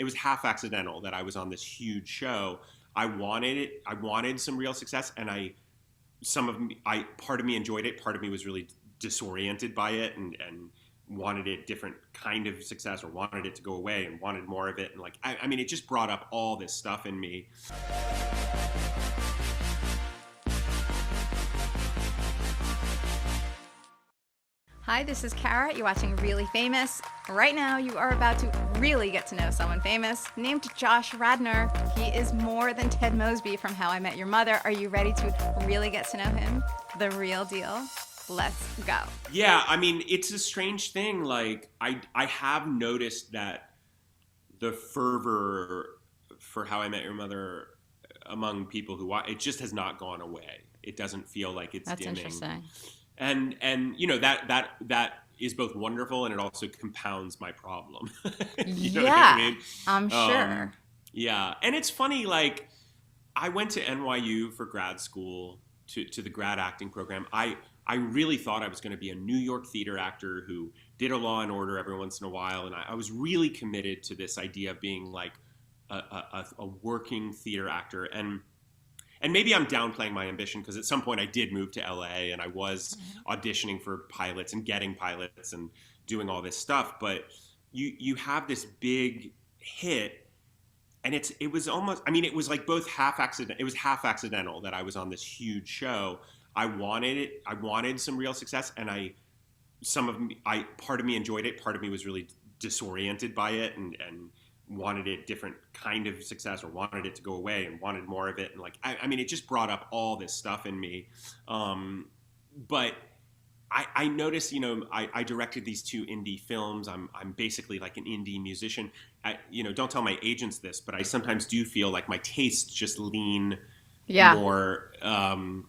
It was half accidental that I was on this huge show. I wanted it. I wanted some real success, and part of me enjoyed it. Part of me was really disoriented by it, and wanted a different kind of success, or wanted it to go away, and wanted more of it. And like, I mean, it just brought up all this stuff in me. Hi, this is Kara. You're watching Really Famous. Right now, you are about to really get to know someone famous named Josh Radnor. He is more than Ted Mosby from How I Met Your Mother. Are you ready to really get to know him? The real deal. Let's go. Yeah, I mean, it's a strange thing. Like, I have noticed that the fervor for How I Met Your Mother among people who watch, it just has not gone away. It doesn't feel like it's dimming. That's interesting. And you know, that is both wonderful, and it also compounds my problem. You know what I mean? I'm sure. Yeah, and it's funny, like, I went to NYU for grad school, to the grad acting program. I really thought I was going to be a New York theater actor who did a Law and Order every once in a while, and I was really committed to this idea of being like a working theater actor. And maybe I'm downplaying my ambition, because at some point I did move to LA, and I was auditioning for pilots and getting pilots and doing all this stuff. But you have this big hit, and it was almost, I mean, it was like both half accident. It was half accidental that I was on this huge show. I wanted it. I wanted some real success, and part of me enjoyed it. Part of me was really disoriented by it, and wanted a different kind of success, or wanted it to go away, and wanted more of it. And like, I mean, it just brought up all this stuff in me. But I noticed, you know, I directed these 2 indie films. I'm basically like an indie musician. You know, don't tell my agents this, but I sometimes do feel like my tastes just lean more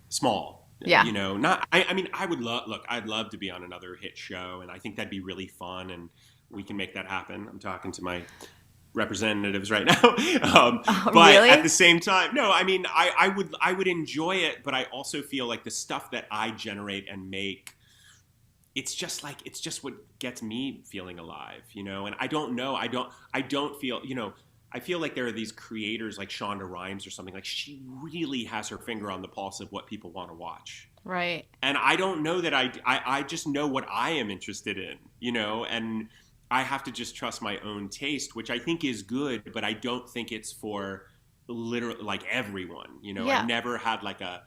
small. Yeah. You know, not, I mean, I'd love to be on another hit show, and I think that'd be really fun, and we can make that happen. I'm talking to my representatives right now. But really? At the same time, no, I mean, I would enjoy it, but I also feel like the stuff that I generate and make, it's just what gets me feeling alive, you know? And I don't know, I don't feel, you know, I feel like there are these creators like Shonda Rhimes or something, like she really has her finger on the pulse of what people want to watch. Right. And I don't know that I just know what I am interested in, you know, and I have to just trust my own taste, which I think is good, but I don't think it's for literally like everyone, you know. I never had like a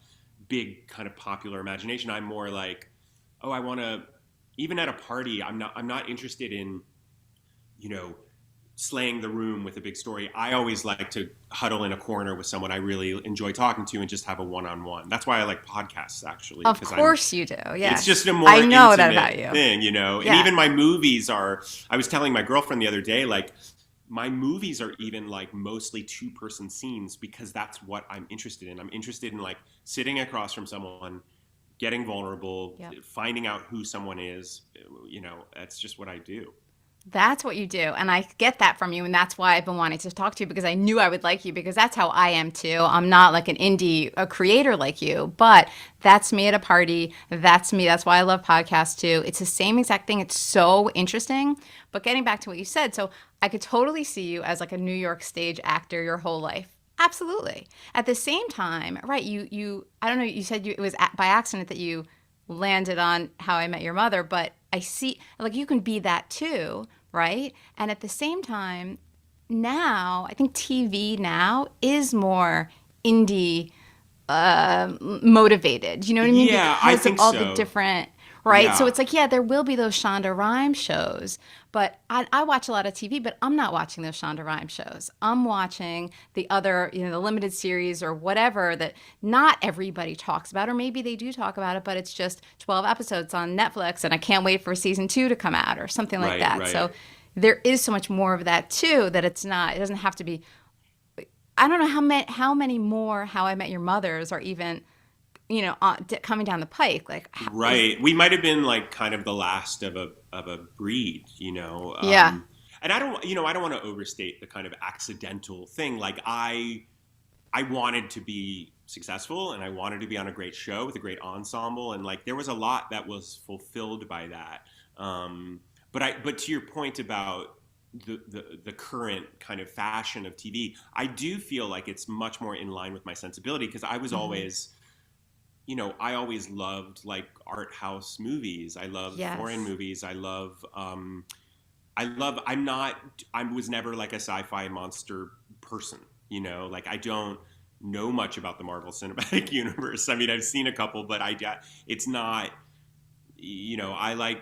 big kind of popular imagination. I'm more like, oh, I want to, even at a party, I'm not interested in, you know, slaying the room with a big story. I always like to huddle in a corner with someone I really enjoy talking to and just have a one-on-one. That's why I like podcasts, actually. Of course you do, yeah. It's just a more intimate thing, you know? Yeah. And even my movies are, I was telling my girlfriend the other day, like, my movies are even like mostly 2-person scenes, because that's what I'm interested in. I'm interested in like sitting across from someone, getting vulnerable, finding out who someone is, you know, that's just what I do. That's what you do. And I get that from you. And that's why I've been wanting to talk to you, because I knew I would like you, because that's how I am too. I'm not like a creator like you, but that's me at a party. That's me. That's why I love podcasts too. It's the same exact thing. It's so interesting. But getting back to what you said, so I could totally see you as like a New York stage actor your whole life. Absolutely. At the same time, right, you I don't know, you said it was by accident that you landed on How I Met Your Mother, but I see, like, you can be that too, right? And at the same time, now, I think TV now is more indie motivated. You know what I mean? Yeah, because I think of all so. the different, right? Yeah. So it's like, yeah, there will be those Shonda Rhimes shows, but I watch a lot of TV, but I'm not watching those Shonda Rhimes shows. I'm watching the other, you know, the limited series or whatever that not everybody talks about, or maybe they do talk about it, but it's just 12 episodes on Netflix and I can't wait for season 2 to come out or something like that. Right. So there is so much more of that too, that it doesn't have to be, I don't know how many more How I Met Your Mothers are even, you know, coming down the pike. Like, right. We might have been like kind of the last of a breed, you know? Yeah. And I don't want to overstate the kind of accidental thing. Like I wanted to be successful and I wanted to be on a great show with a great ensemble. And like, there was a lot that was fulfilled by that. But to your point about the current kind of fashion of TV. I do feel like it's much more in line with my sensibility because I was always, I always loved like art house movies. I love foreign Yes. movies. I was never like a sci-fi monster person, like I don't know much about the Marvel Cinematic Universe. I mean, I've seen a couple, but it's not, I like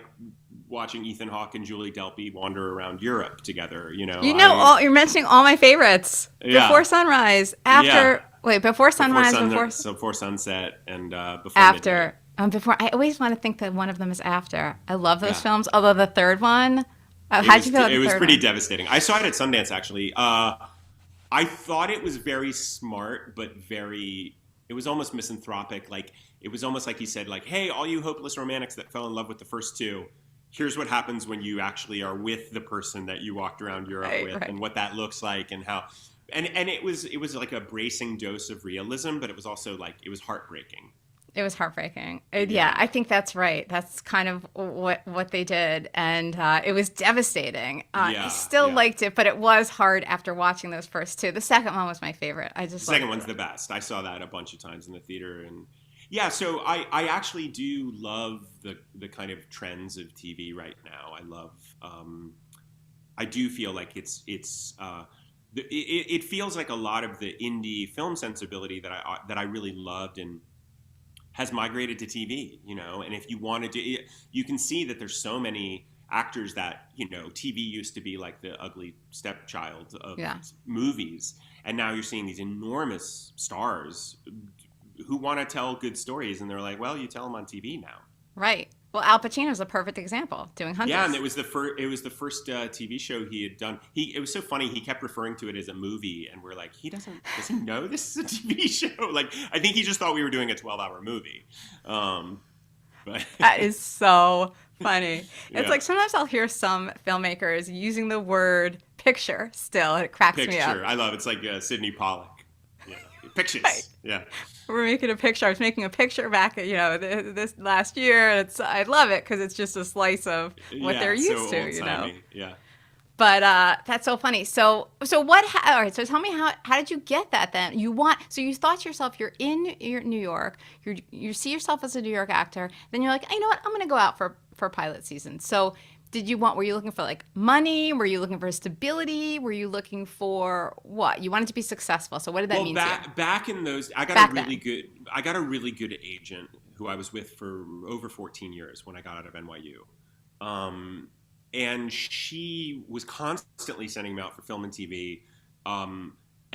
watching Ethan Hawke and Julie Delpy wander around Europe together, You're mentioning all my favorites. Yeah. Before sunrise, Yeah. before sunrise, before sunset, and before midnight. after. Before I always want to think that one of them is after. I love those Yeah. films. Although the third one, how'd you feel about It the was third pretty one? devastating. I saw it at Sundance actually. I thought it was very smart, but it was almost misanthropic. Like it was almost like he said, like, "Hey, all you hopeless romantics that fell in love with the first two, here's what happens when you actually are with the person that you walked around Europe with, Right. and what that looks like, and how." And it was like a bracing dose of realism, but it was also like it was heartbreaking. It was heartbreaking. Yeah. I think that's right. That's kind of what they did, and it was devastating. I still liked it, but it was hard after watching those first two. The second one was my favorite. I just The second loved one's it. the best. I saw that a bunch of times in the theater, and yeah. So I actually do love the kind of trends of TV right now. I love. I do feel like it feels like a lot of the indie film sensibility that I really loved and has migrated to TV, and if you wanted to, you can see that there's so many actors that, TV used to be like the ugly stepchild of movies. And now you're seeing these enormous stars who want to tell good stories. And they're like, well, you tell them on TV now. Right. Well, Al Pacino's a perfect example doing Hunters. Yeah, and it was the first TV show he had done. It was so funny. He kept referring to it as a movie, and we're like, does he know this is a TV show? Like, I think he just thought we were doing a 12-hour movie. But That is so funny. It's Yeah. like sometimes I'll hear some filmmakers using the word picture still, and it cracks me up. Picture, I love it. It's like Sidney Pollack. Yeah, pictures. Right. Yeah. We're making a picture. I was making a picture back, this last year. I love it because it's just a slice of what they're it's used so to, old-timey. Yeah. But that's so funny. So what? All right. So tell me how did you get that then? So you thought to yourself, you're in New York. You see yourself as a New York actor. Then you're like, you know what? I'm going to go out for pilot season. So were you looking for like money? Were you looking for stability? Were you looking for what? You wanted to be successful. So what did that mean to you? Back in those, I got a really good agent who I was with for over 14 years when I got out of NYU. And she was constantly sending me out for film and TV. And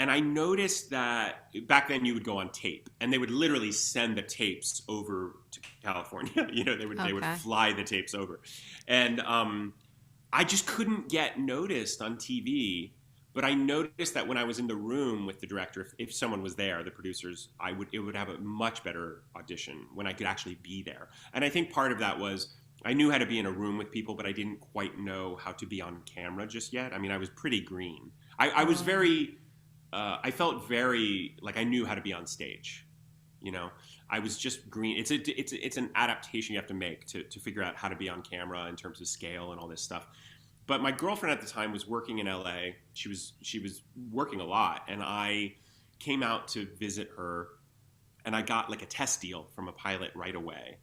I noticed that back then you would go on tape, and they would literally send the tapes over to California. They would fly the tapes over. And I just couldn't get noticed on TV. But I noticed that when I was in the room with the director, if someone was there, the producers, it would have a much better audition when I could actually be there. And I think part of that was I knew how to be in a room with people, but I didn't quite know how to be on camera just yet. I mean, I was pretty green. I was very, I felt very like I knew how to be on stage. I was just green. It's an adaptation you have to make to figure out how to be on camera in terms of scale and all this stuff. But my girlfriend at the time was working in LA. She was working a lot, and I came out to visit her, and I got like a test deal from a pilot right away.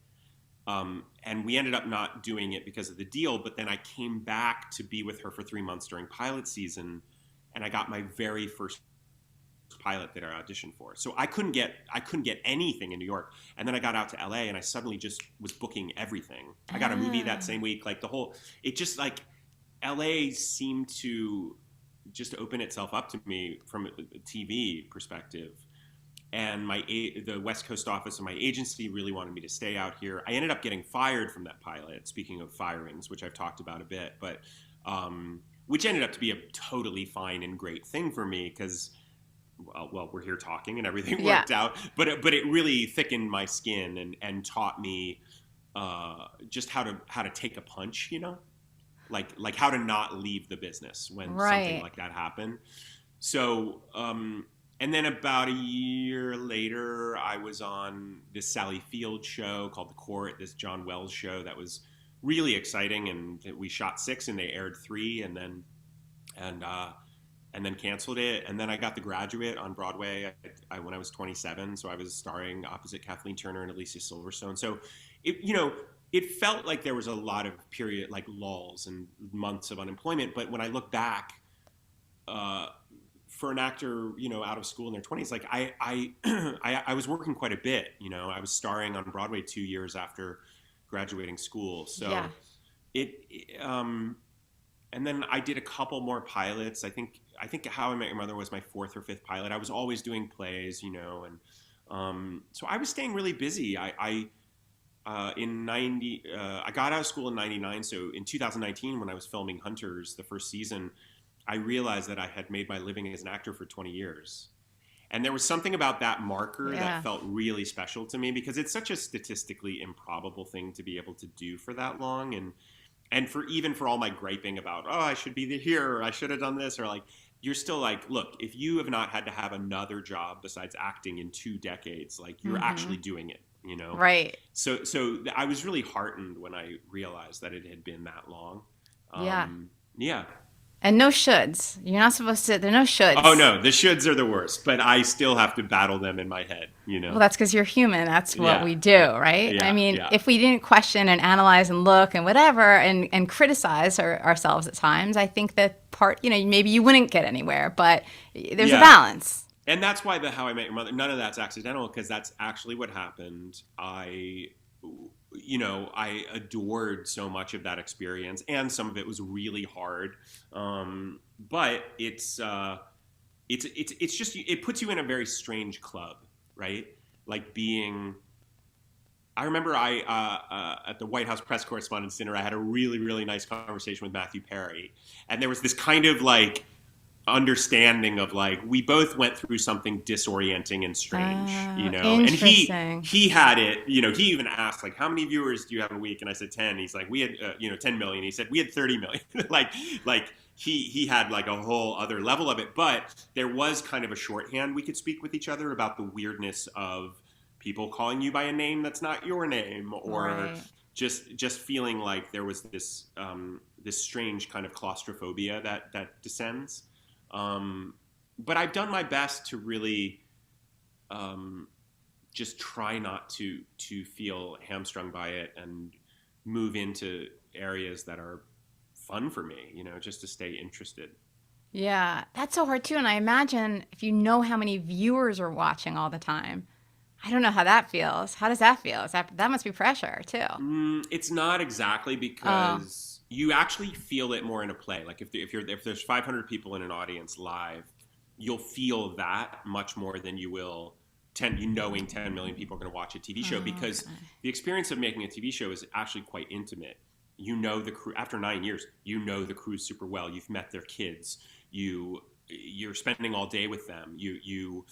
And we ended up not doing it because of the deal, but then I came back to be with her for 3 months during pilot season, and I got my very first pilot that I auditioned for. So I couldn't get anything in New York. And then I got out to LA, and I suddenly just was booking everything. I got a movie that same week, like it just like LA seemed to just open itself up to me from a TV perspective. And the West Coast office of my agency really wanted me to stay out here. I ended up getting fired from that pilot, speaking of firings, which I've talked about a bit, but which ended up to be a totally fine and great thing for me because, well, we're here talking and everything worked out. But it really thickened my skin and taught me just how to take a punch, like how to not leave the business when something like that happened. So. And then about a year later, I was on this Sally Field show called The Court, this John Wells show that was really exciting. And we shot 6 and they aired 3. And then and then canceled it. And then I got The Graduate on Broadway when I was 27. So I was starring opposite Kathleen Turner and Alicia Silverstone. So it felt like there was a lot of period, like lulls and months of unemployment. But when I look back, for an actor, out of school in their 20s, like I was working quite a bit. I was starring on Broadway 2 years after graduating school. So Yeah. And then I did a couple more pilots. I think How I Met Your Mother was my fourth or fifth pilot. I was always doing plays, and so I was staying really busy. I got out of school in '99. So in 2019, when I was filming Hunters, the first season, I realized that I had made my living as an actor for 20 years. And there was something about that marker that felt really special to me, because it's such a statistically improbable thing to be able to do for that long. And for all my griping about, I should be here, or I should have done this, or like, you're still like, look, if you have not had to have another job besides acting in 2 decades, like you're actually doing it, Right. So I was really heartened when I realized that it had been that long. Yeah. Yeah. And no shoulds. You're not supposed to. There are no shoulds. Oh no, the shoulds are the worst, but I still have to battle them in my head. Well, that's because you're human. That's what we do, right? Yeah, I mean, if we didn't question and analyze and look and whatever and criticize ourselves at times, I think that maybe you wouldn't get anywhere. But there's a balance. And that's why the How I Met Your Mother, none of that's accidental, because that's actually what happened. I adored so much of that experience, and some of it was really hard. But it's just, it puts you in a very strange club, right? Like I remember at the White House press correspondence dinner, I had a really, really nice conversation with Matthew Perry. And there was this kind of like understanding of like, we both went through something disorienting and strange, and he had it, he even asked like, how many viewers do you have a week? And I said 10. He's like, we had 10 million. He said we had 30 million. like he had like a whole other level of it. But there was kind of a shorthand we could speak with each other about the weirdness of people calling you by a name that's not your name, or just feeling like there was this this strange kind of claustrophobia that descends. But I've done my best to really just try not to feel hamstrung by it and move into areas that are fun for me, just to stay interested. Yeah, that's so hard too. And I imagine if you know how many viewers are watching all the time, I don't know how that feels. How does that feel? That must be pressure too. It's not exactly, because you actually feel it more in a play. Like if there's 500 people in an audience live, you'll feel that much more than you will knowing 10 million people are going to watch a TV show, because the experience of making a TV show is actually quite intimate. The crew after 9 years. The crew super well. You've met their kids. You're spending all day with them. You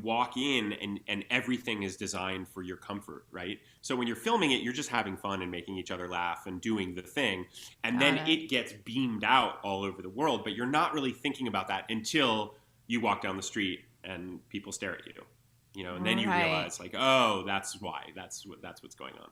walk in and everything is designed for your comfort, right? So when you're filming it, you're just having fun and making each other laugh and doing the thing. And then it gets beamed out all over the world, but you're not really thinking about that until you walk down the street and people stare at you, and then you realize like, oh, that's why, that's what's going on.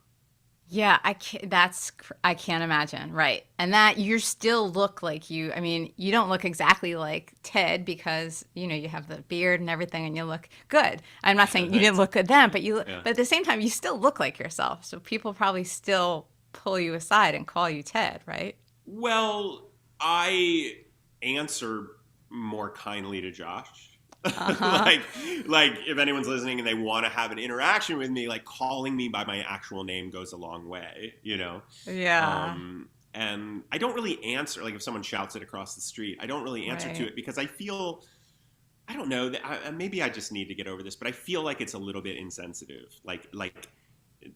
Yeah, I can't imagine. Right. And that you still look like you don't look exactly like Ted, because, you have the beard and everything and you look good. I'm not saying you didn't look good then, but but at the same time, you still look like yourself. So people probably still pull you aside and call you Ted, right? Well, I answer more kindly to Josh. like if anyone's listening and they want to have an interaction with me, like calling me by my actual name goes a long way, Yeah. And I don't really answer, like if someone shouts it across the street, I don't really answer to it, because I feel, I don't know, that maybe I just need to get over this, but I feel like it's a little bit insensitive. Like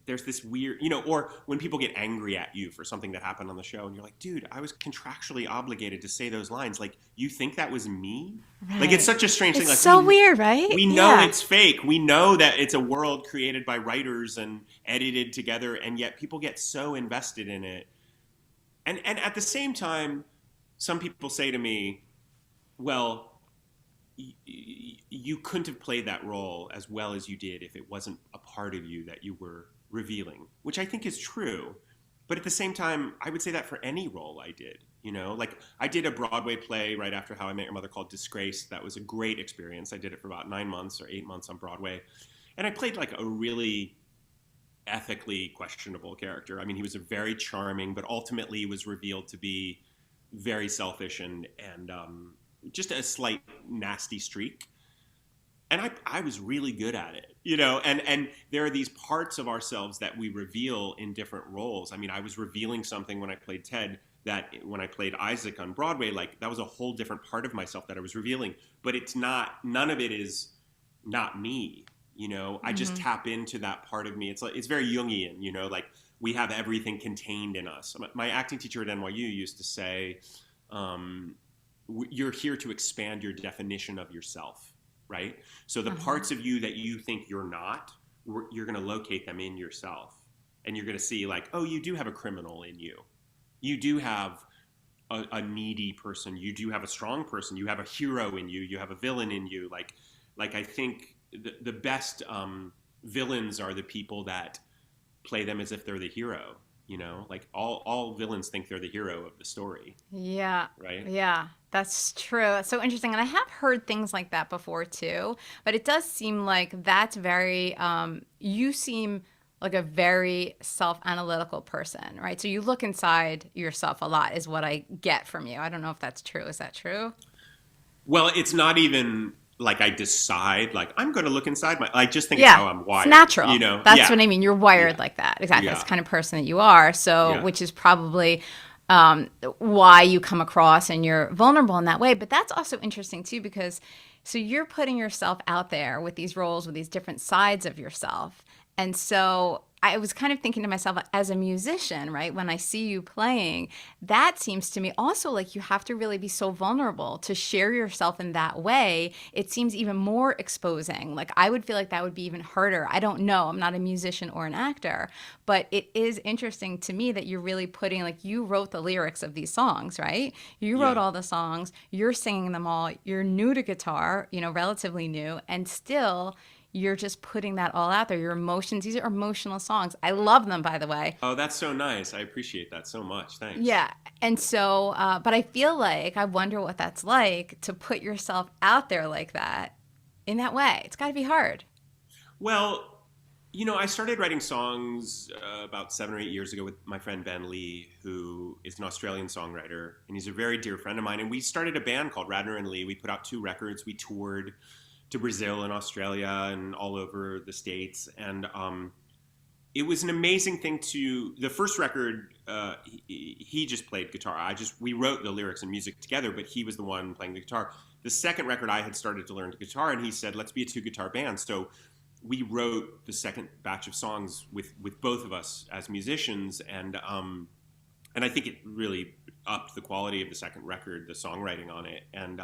there's this weird, or when people get angry at you for something that happened on the show and you're like, dude, I was contractually obligated to say those lines. Like, you think that was me? Right. Like, it's such a strange thing. Like, so weird, right? We know it's fake. We know that it's a world created by writers and edited together, and yet people get so invested in it. And at the same time, some people say to me, well, you couldn't have played that role as well as you did if it wasn't a part of you that you were revealing, which I think is true. But at the same time, I would say that for any role I did. Like I did a Broadway play right after How I Met Your Mother called Disgrace. That was a great experience. I did it for about 9 months or 8 months on Broadway. And I played like a really ethically questionable character. I mean, he was a very charming, but ultimately was revealed to be very selfish and just a slight nasty streak. And I was really good at it, and there are these parts of ourselves that we reveal in different roles. I mean, I was revealing something when I played Ted that when I played Isaac on Broadway, like that was a whole different part of myself that I was revealing, but none of it is not me, I just tap into that part of me. It's very Jungian, like we have everything contained in us. My acting teacher at NYU used to say, you're here to expand your definition of yourself. Right? So the parts of you that you think you're not, you're going to locate them in yourself. And you're going to see like, oh, you do have a criminal in you. You do have a needy person. You do have a strong person. You have a hero in you. You have a villain in you. Like I think the best villains are the people that play them as if they're the hero. Like all villains think they're the hero of the story. Yeah. Right? Yeah, that's true. It's so interesting. And I have heard things like that before too, but it does seem like that's very, you seem like a very self-analytical person, right? So you look inside yourself a lot is what I get from you. I don't know if that's true. Is that true? Well, it's not even like I decide, like I'm going to look inside I just think Yeah, it's how I'm wired. it's natural. That's Yeah. what I mean. You're wired Yeah. like that. Exactly. Yeah. That's the kind of person that you are. So, Yeah. which is probably why you come across and you're vulnerable in that way. But that's also interesting too, because so you're putting yourself out there with these roles, with these different sides of yourself. And so I was kind of thinking to myself as a musician, right? When I see you playing, that seems to me also like you have to really be so vulnerable to share yourself in that way. It seems even more exposing. Like I would feel like that would be even harder. I don't know. I'm not a musician or an actor, but it is interesting to me that you're really putting, like you wrote the lyrics of these songs, right? You wrote Yeah. all the songs, you're singing them all, you're new to guitar, relatively new, and still you're just putting that all out there. Your emotions, these are emotional songs. I love them, by the way. Oh, that's so nice. I appreciate that so much. Thanks. Yeah. And so, but I feel like, I wonder what that's like to put yourself out there like that in that way. It's got to be hard. Well, I started writing songs about 7 or 8 years ago with my friend Ben Lee, who is an Australian songwriter, and he's a very dear friend of mine. And we started a band called Radnor and Lee. We put out 2 records. We toured to Brazil and Australia and all over the States. And it was an amazing thing the first record, he just played guitar. We wrote the lyrics and music together, but he was the one playing the guitar. The second record, I had started to learn guitar, and he said, let's be a 2-guitar band. So we wrote the second batch of songs with both of us as musicians. And I think it really upped the quality of the second record, the songwriting on it. And,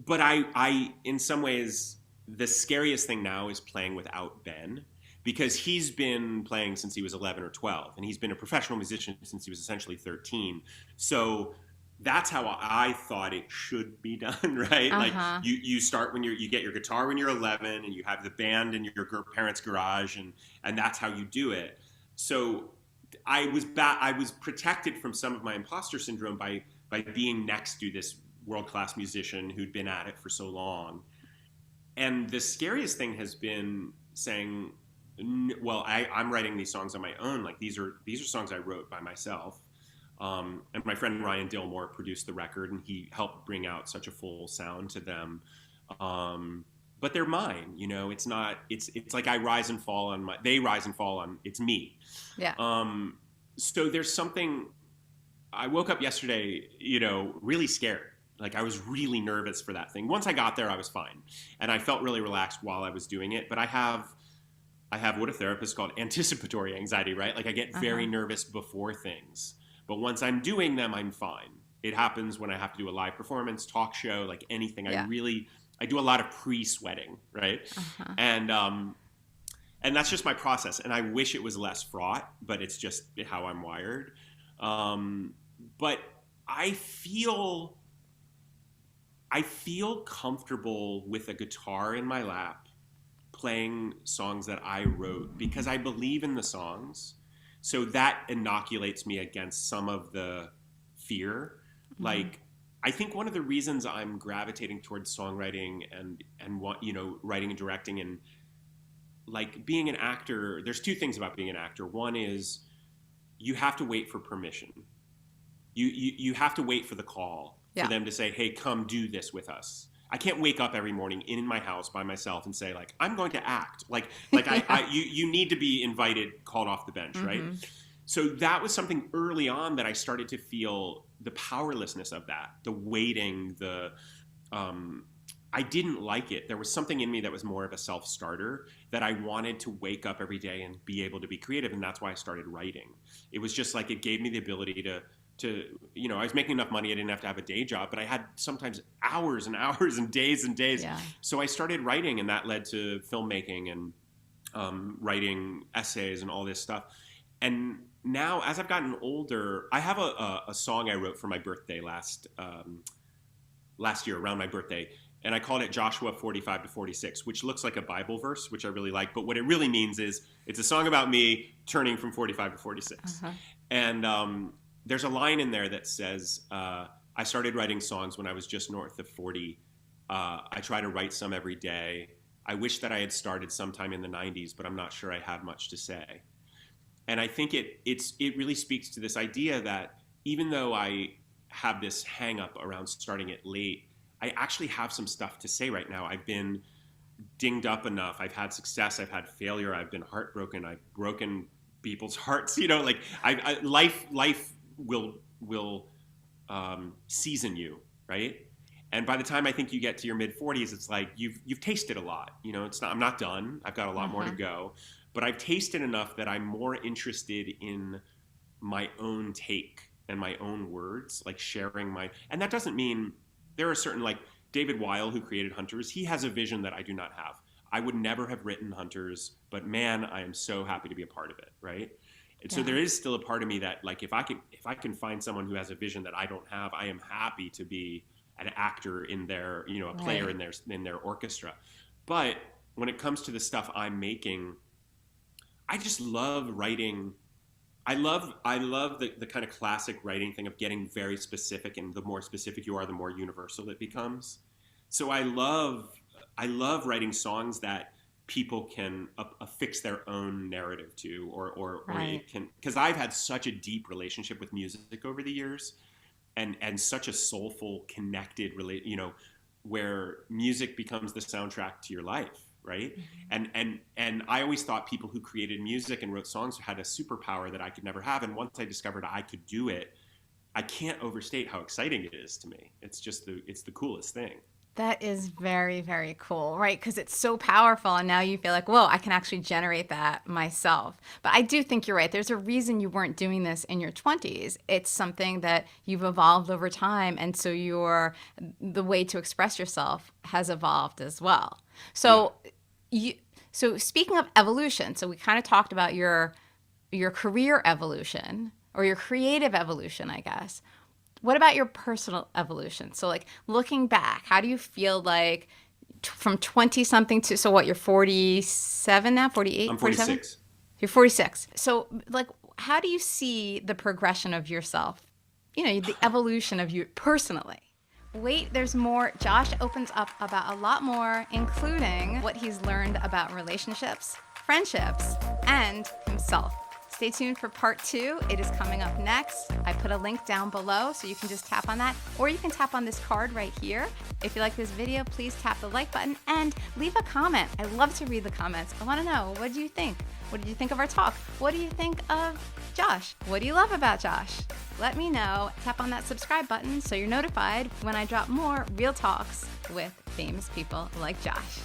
but I, in some ways, the scariest thing now is playing without Ben, because he's been playing since he was 11 or 12, and he's been a professional musician since he was essentially 13. So that's how I thought it should be done, right? Like you start when you get your guitar when you're 11, and you have the band in your parents' garage, and that's how you do it. So I was protected from some of my imposter syndrome by being next to this world-class musician who'd been at it for so long. And the scariest thing has been saying, well, I'm writing these songs on my own. Like these are songs I wrote by myself. And my friend Ryan Dillmore produced the record, and he helped bring out such a full sound to them. But they're mine, it's not, it's like they rise and fall on, it's me. Yeah. So there's something, I woke up yesterday, really scared. Like I was really nervous for that thing. Once I got there, I was fine. And I felt really relaxed while I was doing it. But I have what a therapist called anticipatory anxiety, right? Like I get very nervous before things. But once I'm doing them, I'm fine. It happens when I have to do a live performance, talk show, like anything. Yeah. I do a lot of pre-sweating, right? And that's just my process. And I wish it was less fraught, but it's just how I'm wired. But I feel comfortable with a guitar in my lap playing songs that I wrote because I believe in the songs. So that inoculates me against some of the fear. Like, I think one of the reasons I'm gravitating towards songwriting and what, writing and directing and like being an actor, there's two things about being an actor. One is you have to wait for permission. You have to wait for the call for them to say, hey, come do this with us. I can't wake up every morning in my house by myself and say, like, I'm going to act. Like you need to be invited, called off the bench, right? So that was something early on that I started to feel the powerlessness of that, the waiting, I didn't like it. There was something in me that was more of a self-starter, that I wanted to wake up every day and be able to be creative, and that's why I started writing. It was just like it gave me the ability to I was making enough money, I didn't have to have a day job, but I had sometimes hours and hours and days. Yeah. So I started writing, and that led to filmmaking and writing essays and all this stuff. And now, as I've gotten older, I have a song I wrote for my birthday last year, around my birthday, and I called it Joshua 45 to 46, which looks like a Bible verse, which I really like. But what it really means is it's a song about me turning from 45 to 46. And there's a line in there that says, I started writing songs when I was just north of 40. I try to write some every day. I wish that I had started sometime in the 90s, but I'm not sure I had much to say. And I think it really speaks to this idea that even though I have this hang up around starting it late, I actually have some stuff to say right now. I've been dinged up enough. I've had success. I've had failure. I've been heartbroken. I've broken people's hearts. Like life will season you, right? And by the time I think you get to your mid 40s, it's like you've tasted a lot. I'm not done. I've got a lot more to go, but I've tasted enough that I'm more interested in my own take and my own words, like sharing and that doesn't mean there are certain, like David Weil, who created Hunters, he has a vision that I do not have. I would never have written Hunters, but man, I am so happy to be a part of it, right? And so there is still a part of me that, like, if I can find someone who has a vision that I don't have, I am happy to be an actor in their, a player in their orchestra. But when it comes to the stuff I'm making, I just love writing. I love the kind of classic writing thing of getting very specific, and the more specific you are, the more universal it becomes. So I love writing songs that people can affix their own narrative to, or it can, because I've had such a deep relationship with music over the years, and such a soulful, connected where music becomes the soundtrack to your life. Right. And I always thought people who created music and wrote songs had a superpower that I could never have. And once I discovered I could do it, I can't overstate how exciting it is to me. It's just it's the coolest thing. That is very, very cool, right? Because it's so powerful, and now you feel like, whoa, I can actually generate that myself. But I do think you're right. There's a reason you weren't doing this in your 20s. It's something that you've evolved over time, and so the way to express yourself has evolved as well. So, So speaking of evolution, so we kind of talked about your career evolution, or your creative evolution, I guess. What about your personal evolution? So, like, looking back, how do you feel like from 20-something to, so what, you're 47 now, 48? I'm 46. 47? You're 46. So, like, how do you see the progression of yourself, the evolution of you personally? Wait, there's more. Josh opens up about a lot more, including what he's learned about relationships, friendships, and himself. Stay tuned for part 2. It is coming up next. I put a link down below, so you can just tap on that, or you can tap on this card right here. If you like this video, please tap the like button and leave a comment. I love to read the comments. I want to know, what do you think? What did you think of our talk? What do you think of Josh? What do you love about Josh? Let me know. Tap on that subscribe button so you're notified when I drop more real talks with famous people like Josh.